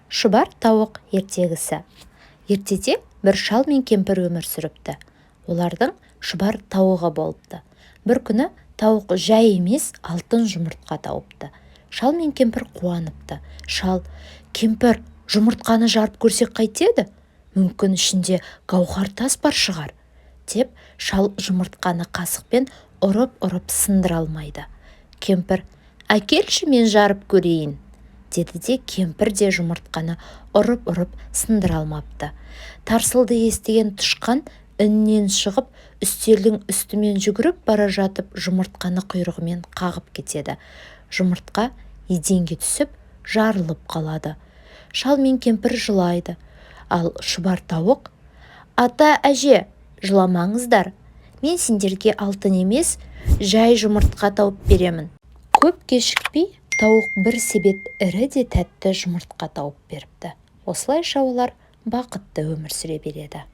Шұбар тауық ертегісі. Ертеде бір шал мен кемпір өмір сүріпті. Олардың шұбар тауығы болыпты. Бір күні тауық жай емес алтын жұмыртқа тауыпты. Шал мен кемпір қуаныпты. Шал: кемпір, жұмыртқаны жарып көрсек қайтеді? Мүмкін ішінде гауһар тас бар шығар, деп шал жұмыртқаны қасықпен ұрып сындыра алмайды. Кемпір: әкелші мен жарып көрейін, деді де кемпір де жұмыртқаны ұрып сындыра алмапты. Тарсылды естіген тышқан іннен шығып, үстелдің үстімен жүгіріп бара жатып жұмыртқаны құйрығымен қағып кетеді. Жұмыртқа еденге түсіп, жарылып қалады. Шал мен кемпір жылайды. Ал шұбар тауық: ата, әже, жыламаңыздар, мен сендерге алтын емес, жай жұмыртқа тауып беремін. Көп кешікпей тауық бір себет ірі де тәтті жұмыртқа тауып беріпті. Осылайша олар бақытты өмір сүре береді.